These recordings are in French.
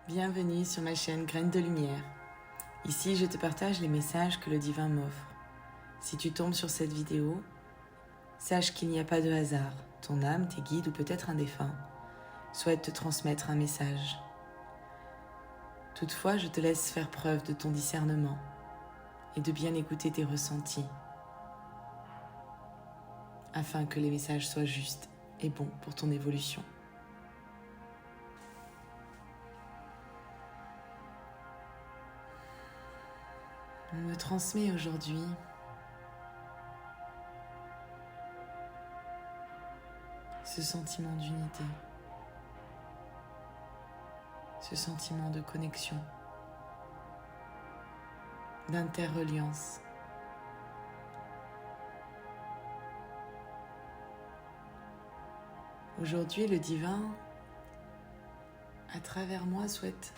Bienvenue sur ma chaîne Graines de Lumière. Ici, je te partage les messages que le divin m'offre. Si tu tombes sur cette vidéo, sache qu'il n'y a pas de hasard. Ton âme, tes guides ou peut-être un défunt souhaite te transmettre un message. Toutefois, je te laisse faire preuve de ton discernement et de bien écouter tes ressentis afin que les messages soient justes et bons pour ton évolution. On me transmet aujourd'hui ce sentiment d'unité, ce sentiment de connexion, d'interreliance. Aujourd'hui, le divin, à travers moi, souhaite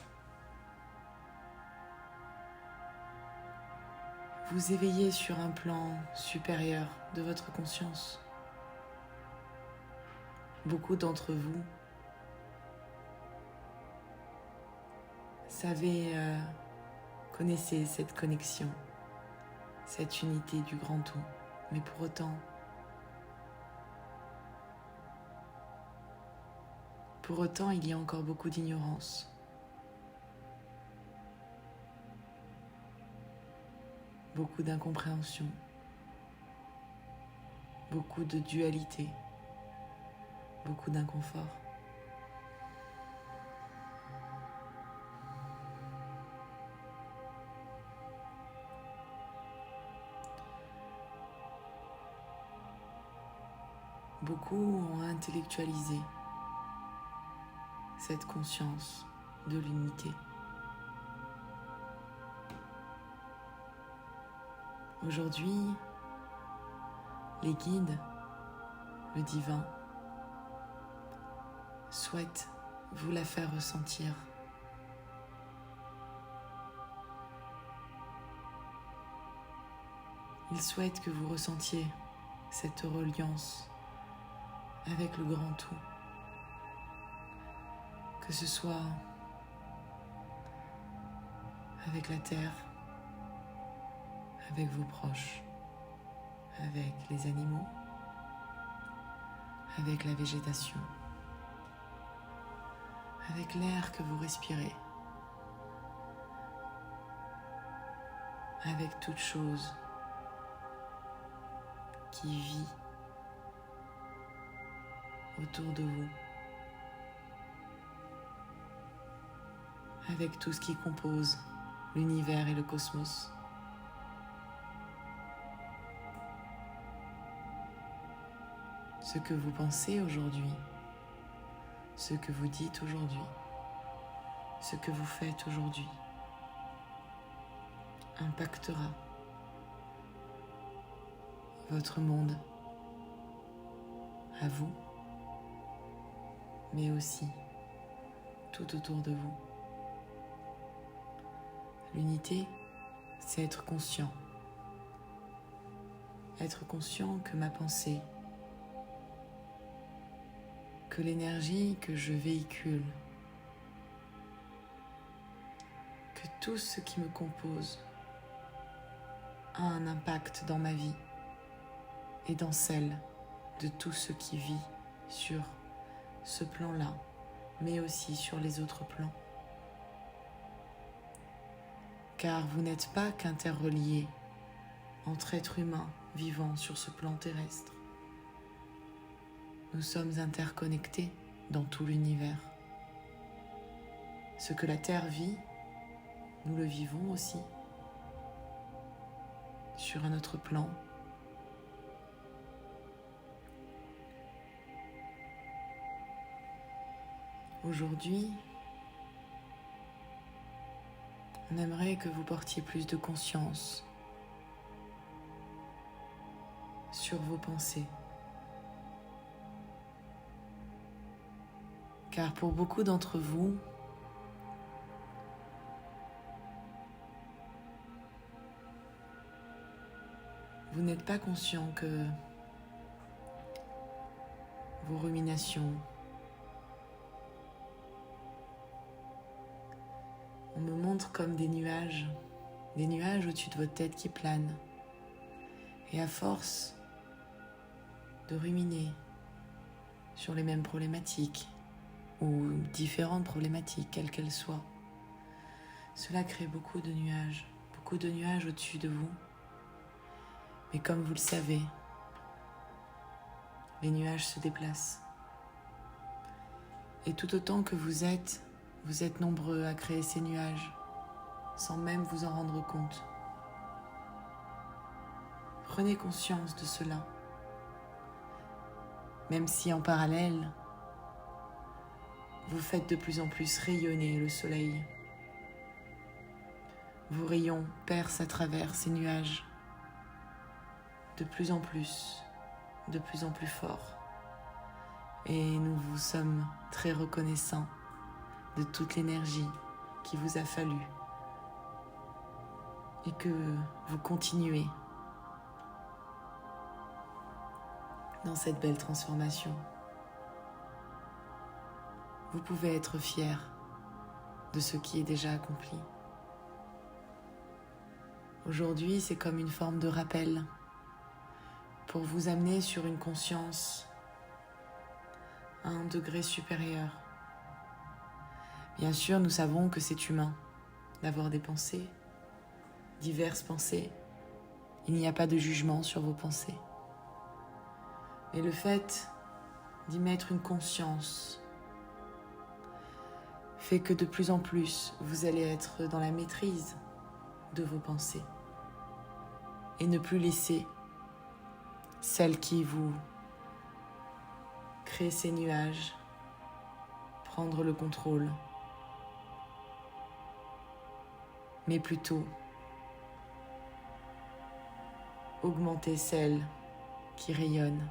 vous éveiller sur un plan supérieur de votre conscience. Beaucoup d'entre vous connaissez cette connexion, cette unité du grand tout, mais pour autant, il y a encore beaucoup d'ignorance. Beaucoup d'incompréhension, beaucoup de dualité, beaucoup d'inconfort. Beaucoup ont intellectualisé cette conscience de l'unité. Aujourd'hui, les guides, le divin, souhaitent vous la faire ressentir. Ils souhaitent que vous ressentiez cette reliance avec le grand tout, que ce soit avec la terre, avec vos proches, avec les animaux, avec la végétation, avec l'air que vous respirez, avec toute chose qui vit autour de vous, avec tout ce qui compose l'univers et le cosmos. Ce que vous pensez aujourd'hui, ce que vous dites aujourd'hui, ce que vous faites aujourd'hui impactera votre monde à vous, mais aussi tout autour de vous. L'unité, c'est être conscient. Être conscient que ma pensée, que l'énergie que je véhicule, que tout ce qui me compose a un impact dans ma vie et dans celle de tout ce qui vit sur ce plan-là, mais aussi sur les autres plans. Car vous n'êtes pas qu'interreliés entre êtres humains vivant sur ce plan terrestre. Nous sommes interconnectés dans tout l'univers. Ce que la Terre vit, nous le vivons aussi sur un autre plan. Aujourd'hui, on aimerait que vous portiez plus de conscience sur vos pensées. Car pour beaucoup d'entre vous, vous n'êtes pas conscient que vos ruminations, On me montre comme des nuages au-dessus de votre tête qui planent. Et à force de ruminer sur les mêmes problématiques ou différentes problématiques, quelles qu'elles soient, cela crée beaucoup de nuages au-dessus de vous. Mais comme vous le savez, les nuages se déplacent. Et tout autant que vous êtes nombreux à créer ces nuages, sans même vous en rendre compte. Prenez conscience de cela. Même si en parallèle, vous faites de plus en plus rayonner le soleil. Vos rayons percent à travers ces nuages, de plus en plus fort. Et nous vous sommes très reconnaissants de toute l'énergie qui vous a fallu et que vous continuez dans cette belle transformation. Vous pouvez être fiers de ce qui est déjà accompli. Aujourd'hui, c'est comme une forme de rappel pour vous amener sur une conscience à un degré supérieur. Bien sûr, nous savons que c'est humain d'avoir des pensées, diverses pensées. Il n'y a pas de jugement sur vos pensées. Mais le fait d'y mettre une conscience fait que de plus en plus, vous allez être dans la maîtrise de vos pensées et ne plus laisser celles qui vous créent ces nuages prendre le contrôle, mais plutôt augmenter celles qui rayonnent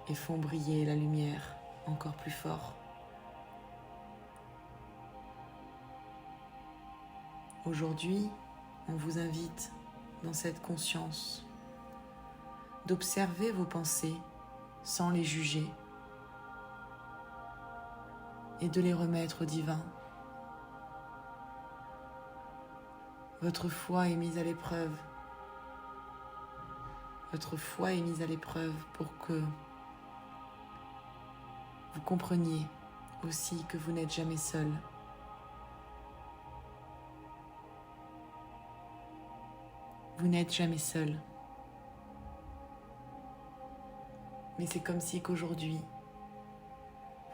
et font briller la lumière encore plus fort. Aujourd'hui, on vous invite dans cette conscience d'observer vos pensées sans les juger et de les remettre au divin. Votre foi est mise à l'épreuve. Votre foi est mise à l'épreuve pour que vous compreniez aussi que vous n'êtes jamais seul. Vous n'êtes jamais seul. Mais c'est comme si qu'aujourd'hui,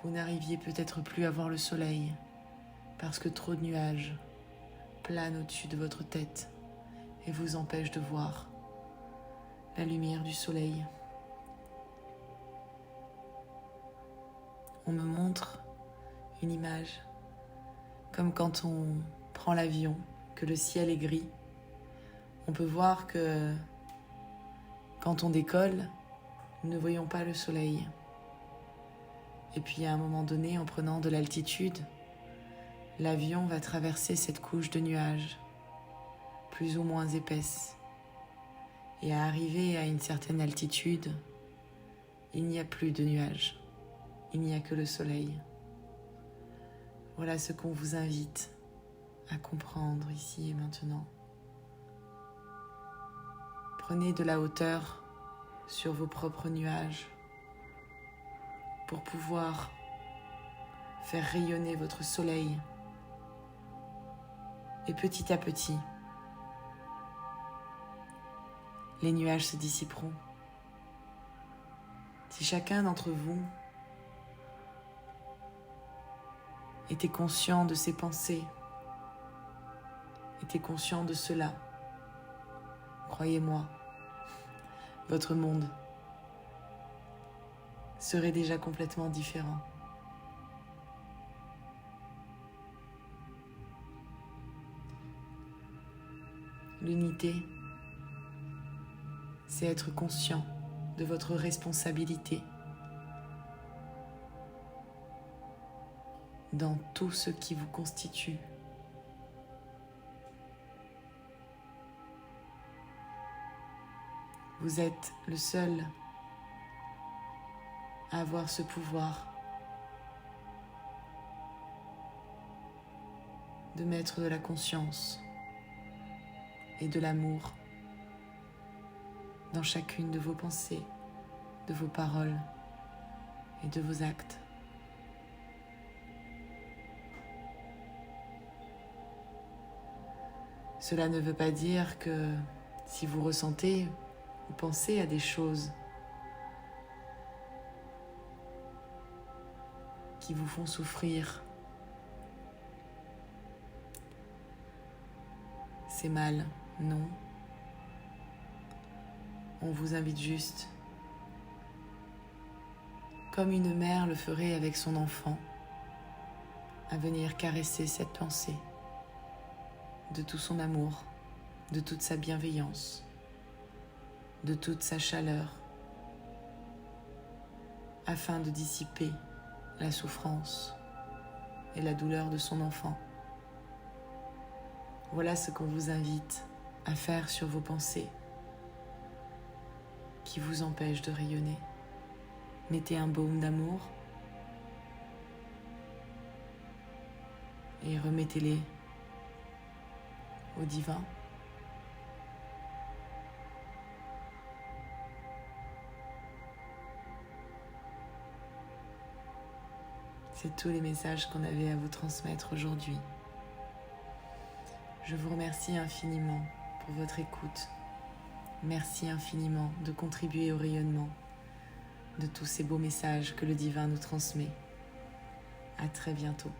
vous n'arriviez peut-être plus à voir le soleil parce que trop de nuages planent au-dessus de votre tête et vous empêchent de voir la lumière du soleil. On me montre une image comme quand on prend l'avion, que le ciel est gris. On peut voir que quand on décolle, nous ne voyons pas le soleil. Et puis à un moment donné, en prenant de l'altitude, l'avion va traverser cette couche de nuages, plus ou moins épaisse. Et à arriver à une certaine altitude, il n'y a plus de nuages, il n'y a que le soleil. Voilà ce qu'on vous invite à comprendre ici et maintenant. Prenez de la hauteur sur vos propres nuages pour pouvoir faire rayonner votre soleil. Et petit à petit, les nuages se dissiperont. Si chacun d'entre vous était conscient de ses pensées, était conscient de cela, croyez-moi, votre monde serait déjà complètement différent. L'unité, c'est être conscient de votre responsabilité dans tout ce qui vous constitue. Vous êtes le seul à avoir ce pouvoir. de mettre de la conscience et de l'amour dans chacune de vos pensées, de vos paroles et de vos actes. Cela ne veut pas dire que si vous ressentez ou pensez à des choses qui vous font souffrir, c'est mal, non. On vous invite juste, comme une mère le ferait avec son enfant, à venir caresser cette pensée de tout son amour, de toute sa bienveillance, de toute sa chaleur, afin de dissiper la souffrance et la douleur de son enfant. Voilà ce qu'on vous invite à faire sur vos pensées qui vous empêchent de rayonner. Mettez un baume d'amour et remettez-les au divin. C'est tous les messages qu'on avait à vous transmettre aujourd'hui. Je vous remercie infiniment pour votre écoute. Merci infiniment de contribuer au rayonnement de tous ces beaux messages que le divin nous transmet. À très bientôt.